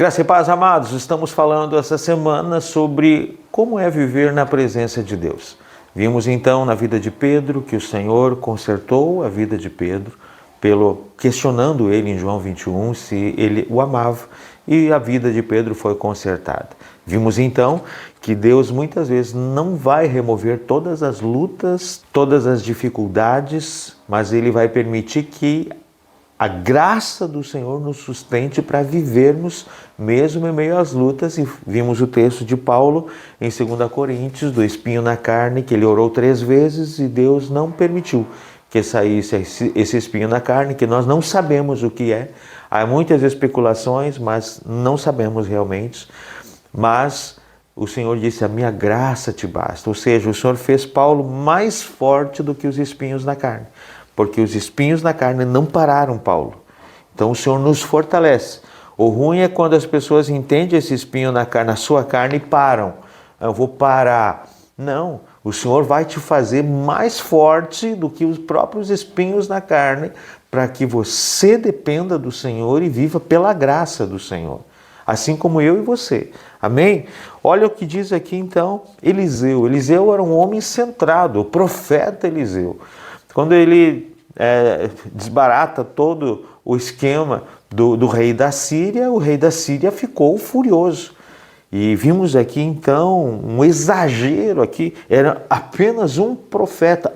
Graça e paz, amados, estamos falando essa semana sobre como é viver na presença de Deus. Vimos então na vida de Pedro que o Senhor consertou a vida de Pedro, questionando ele em João 21 se ele o amava, e a vida de Pedro foi consertada. Vimos então que Deus muitas vezes não vai remover todas as lutas, todas as dificuldades, mas Ele vai permitir que a graça do Senhor nos sustente para vivermos mesmo em meio às lutas. E vimos o texto de Paulo em 2 Coríntios, do espinho na carne, que ele orou 3 vezes e Deus não permitiu que saísse esse espinho na carne, que nós não sabemos o que é. Há muitas especulações, mas não sabemos realmente. Mas o Senhor disse, a minha graça te basta. Ou seja, o Senhor fez Paulo mais forte do que os espinhos na carne. Porque os espinhos na carne não pararam Paulo. Então o Senhor nos fortalece. O ruim é quando as pessoas entendem esse espinho na sua carne e param. Eu vou parar. Não, o Senhor vai te fazer mais forte do que os próprios espinhos na carne, para que você dependa do Senhor e viva pela graça do Senhor. Assim como eu e você. Amém? Olha o que diz aqui então Eliseu. Eliseu era um homem centrado, o profeta Eliseu. Quando ele desbarata todo o esquema do rei da Síria, o rei da Síria ficou furioso. E vimos aqui então um exagero aqui, era apenas um profeta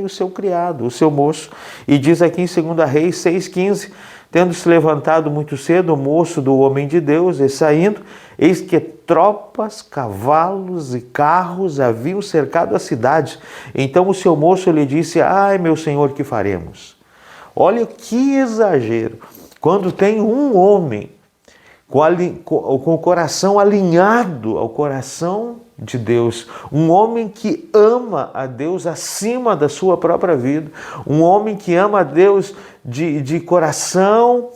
e o seu criado, o seu moço. E diz aqui em 2 Reis 6,15, tendo se levantado muito cedo o moço do homem de Deus, e saindo, eis que tropas, cavalos e carros haviam cercado a cidade. Então o seu moço lhe disse, ai meu senhor, que faremos? Olha que exagero, quando tem um homem com o coração alinhado ao coração de Deus, um homem que ama a Deus acima da sua própria vida, um homem que ama a Deus de coração,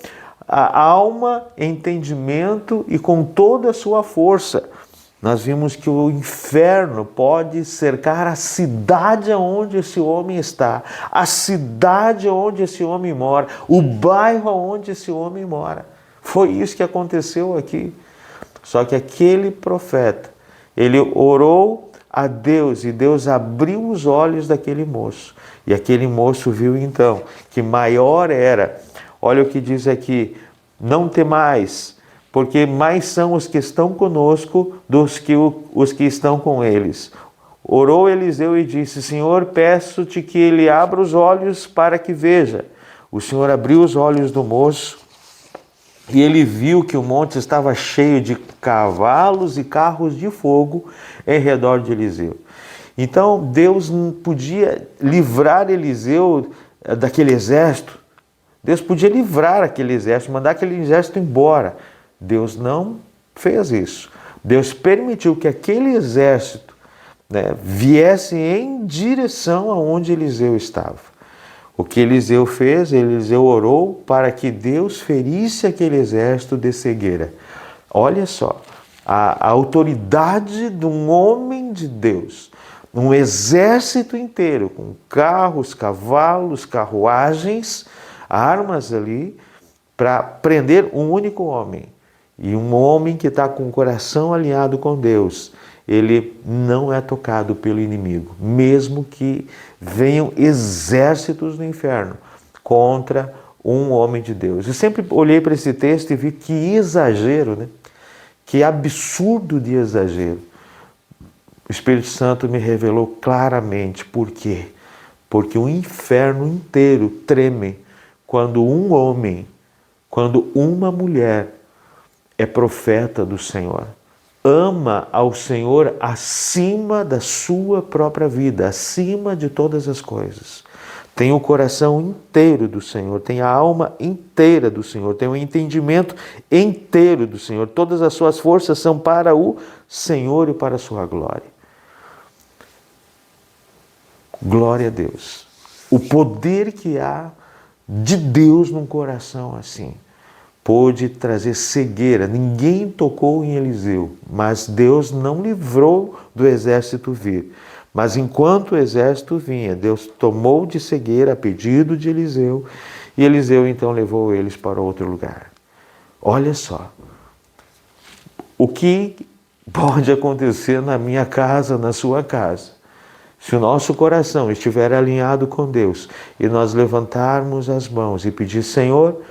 a alma, entendimento e com toda a sua força. Nós vimos que o inferno pode cercar a cidade onde esse homem está, a cidade onde esse homem mora, o bairro onde esse homem mora. Foi isso que aconteceu aqui. Só que aquele profeta, ele orou a Deus e Deus abriu os olhos daquele moço. E aquele moço viu então que maior era. Olha o que diz aqui, não temais, porque mais são os que estão conosco dos que os que estão com eles. Orou Eliseu e disse, Senhor, peço-te que ele abra os olhos para que veja. O Senhor abriu os olhos do moço, e ele viu que o monte estava cheio de cavalos e carros de fogo em redor de Eliseu. Então Deus podia livrar Eliseu daquele exército. Deus podia livrar aquele exército, mandar aquele exército embora. Deus não fez isso. Deus permitiu que aquele exército viesse em direção aonde Eliseu estava. O que Eliseu fez? Eliseu orou para que Deus ferisse aquele exército de cegueira. Olha só, a autoridade de um homem de Deus, um exército inteiro, com carros, cavalos, carruagens, armas ali, para prender um único homem. E um homem que está com o coração alinhado com Deus, ele não é tocado pelo inimigo, mesmo que venham exércitos do inferno contra um homem de Deus. Eu sempre olhei para esse texto e vi que exagero, né? Que absurdo de exagero. O Espírito Santo me revelou claramente por quê. Porque o inferno inteiro treme quando um homem, quando uma mulher é profeta do Senhor. Ama ao Senhor acima da sua própria vida, acima de todas as coisas. Tem o coração inteiro do Senhor, tem a alma inteira do Senhor, tem o entendimento inteiro do Senhor. Todas as suas forças são para o Senhor e para a sua glória. Glória a Deus. O poder que há de Deus num coração assim pôde trazer cegueira. Ninguém tocou em Eliseu, mas Deus não livrou do exército vir. Mas enquanto o exército vinha, Deus tomou de cegueira a pedido de Eliseu, e Eliseu então levou eles para outro lugar. Olha só, o que pode acontecer na minha casa, na sua casa. Se o nosso coração estiver alinhado com Deus e nós levantarmos as mãos e pedir, Senhor,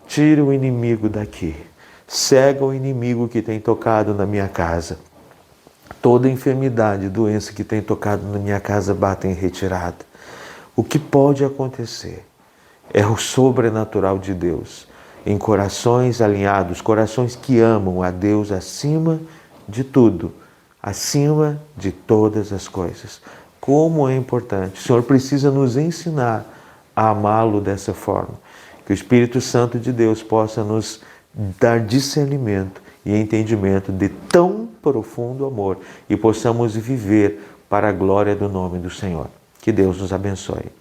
tira o inimigo daqui, cega o inimigo que tem tocado na minha casa. Toda enfermidade, doença que tem tocado na minha casa bata em retirada. O que pode acontecer é o sobrenatural de Deus em corações alinhados, corações que amam a Deus acima de tudo, acima de todas as coisas. Como é importante. O Senhor precisa nos ensinar a amá-lo dessa forma. Que o Espírito Santo de Deus possa nos dar discernimento e entendimento de tão profundo amor e possamos viver para a glória do nome do Senhor. Que Deus nos abençoe.